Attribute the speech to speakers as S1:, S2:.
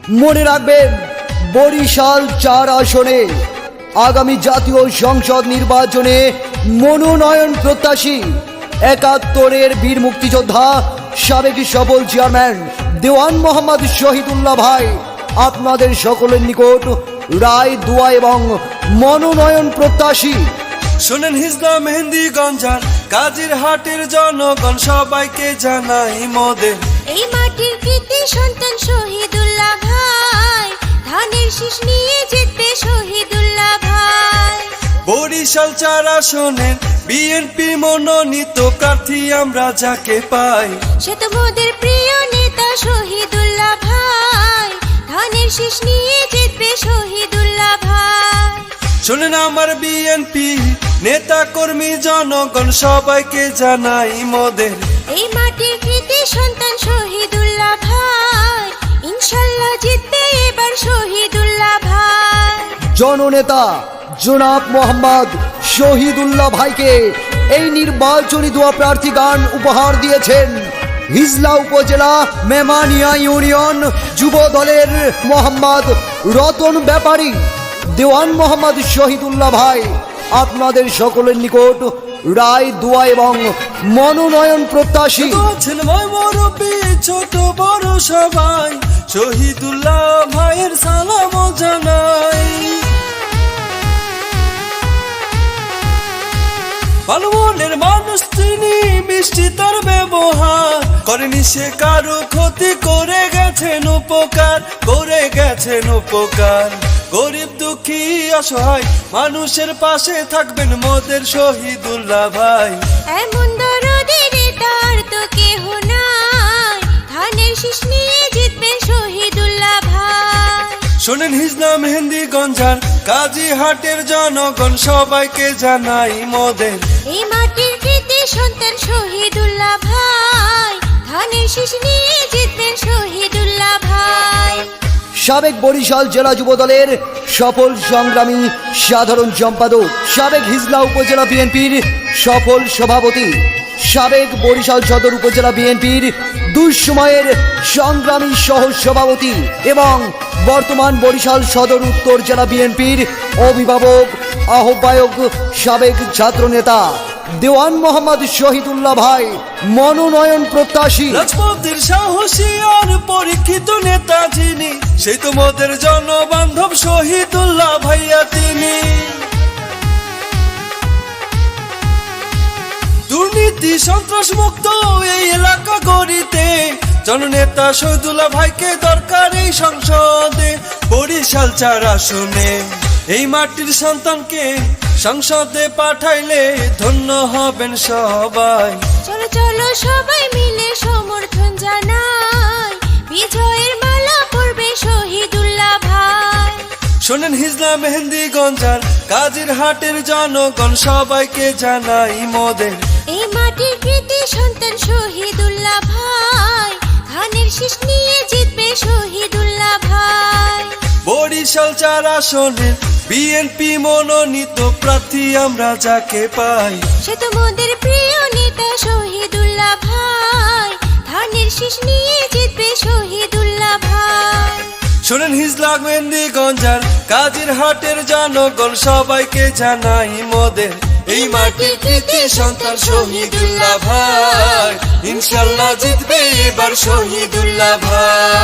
S1: মনে রাখবেন, বরিশাল 4 আসনে আগামী জাতীয় সংসদ নির্বাচনে মনোনয়ন প্রত্যাশী 71-এর বীর মুক্তিযোদ্ধা সাবেক সফল চেয়ারম্যান দেওয়ান মোহাম্মদ শহীদুল্লাহ ভাই আপনাদের সকলের নিকট রায়, দোয়া এবং মনোনয়ন প্রত্যাশী।
S2: শোনেন হিজলা মেহেন্দিগঞ্জার কাজীর হাটের জনগণ সবাইকে জানাই মোদের
S3: এই মাটির কৃতি সন্তান শহীদুল্লাহ ভাই, ধানের শীষ নিয়ে জিতবে শহীদুল্লাহ ভাই।
S2: বরিশাল 4 আসনের বিএনপি মনোনীত প্রার্থী আমরা যাকে পাই,
S3: সে তো মোদের প্রিয় নেতা শহীদুল্লাহ ভাই, ধানের শীষ নিয়ে জিতবে শহীদুল্লাহ ভাই।
S2: শোনেন আমার বিএনপি নেতা কর্মী জনগণ সবাইকে জানাই মোদের
S3: এই মাটির কৃতি সন্তান শহীদুল্লাহ ভাই, ইনশাল্লাহ জিতবে এবার শহীদুল্লাহ ভাই।
S1: জননেতা জনাব মোহাম্মদ শহীদুল্লাহ ভাইকে এই নির্বাচনী দোয়া প্রার্থী গান উপহার দিয়েছেন হিজলা উপজেলা মেমানিয়া ইউনিয়ন যুব দলের মোহাম্মদ রতন ব্যাপারী। দেওয়ান মোহাম্মদ শহীদুল্লাহ ভাই আপনাদের সকলের নিকট রায়, দোয়া এবং মনোনয়ন প্রত্যাশী।
S2: আছেন মুরব্বী ছোট বড় সবাই, শহীদুল্লাহ ভাইয়ের সালাম জানাই। ভালো মনের মানুষ তিনি, মিষ্টি তার ব্যবহার, করেনি সে কারো ক্ষতি, করে গেছেন উপকার, করে গেছেন উপকার। গরিব দুঃখী অসহায় মানুষের পাশে থাকবেন মোদের শহীদুল্লাহ ভাই।
S3: এমন দরদি নেতার তো কেহ নাই, ধানের শীষ নিয়ে জিতবে শহীদুল্লাহ ভাই।
S2: শোনেন হিজলা মেহেন্দিগঞ্জার কাজী হাটের জনগণ সবাইকে জানাই মোদের
S3: এই মাটির কৃতি সন্তান শহীদুল্লাহ ভাই, ধানের শীষ নিয়ে জিতবেন শহীদুল্লাহ ভাই।
S1: সাবেক বরিশাল জেলা যুব দলের সফল সংগ্রামী সাধারণ সম্পাদক, সাবেক হিজলা উপজেলা বিএনপির সফল সভাপতি, সাবেক বরিশাল সদর উপজেলা বিএনপির দুঃসময়ের সংগ্রামী সহ সভাপতি এবং বর্তমান বরিশাল সদর উত্তর জেলা বিএনপির অভিভাবক, আহ্বায়ক, সাবেক ছাত্রনেতা দেওয়ান মোহাম্মদ শহীদুল্লাহ ভাই মনোনয়ন প্রত্যাশী।
S2: রাজপথের সাহসী আর পরীক্ষিত নেতা যিনি, সেই তো মোদের জনবান্ধব শহীদুল্লাহ ভাইয়া তিনি। দুর্নীতি সন্ত্রাস মুক্ত এই এলাকা গড়িতে জননেতা শহীদুল্লাহ ভাইকে দরকার এই সংসদে। বরিশাল 4 আসনে এই মাটির সন্তানকে সংসদে পাঠাইলে ধন্য হবেন সবাই।
S3: চলো চলো সবাই মিলে সমর্থন জানাই, বিজয়ের মালা পরবে শহীদুল্লাহ ভাই।
S2: শোনেন হিজলা মেহেন্দিগঞ্জার কাজীর হাটের জনগণ সবাইকে জানাই মোদের
S3: এই মাটির কৃতি সন্তান শহীদুল্লাহ ভাই, ধানের শীষ নিয়ে জিতবে শহীদুল্লাহ ভাই।
S2: বরিশাল 4 আসনের বিএনপি মনোনীত প্রার্থী আমরা যাকে পাই,
S3: সে তো মোদের প্রিয় নেতা শহীদুল্লাহ ভাই, ধানের শীষ নিয়ে জিতবে শহীদুল্লাহ ভাই।
S2: শোনেন হিজলা মেহেন্দিগঞ্জার কাজীর হাটের জনগণ সবাইকে জানাই মোদের এই মাটির কৃতি সন্তান শহীদুল্লাহ ভাই, ইনশাল্লাহ জিতবে এবার শহীদুল্লাহ ভাই।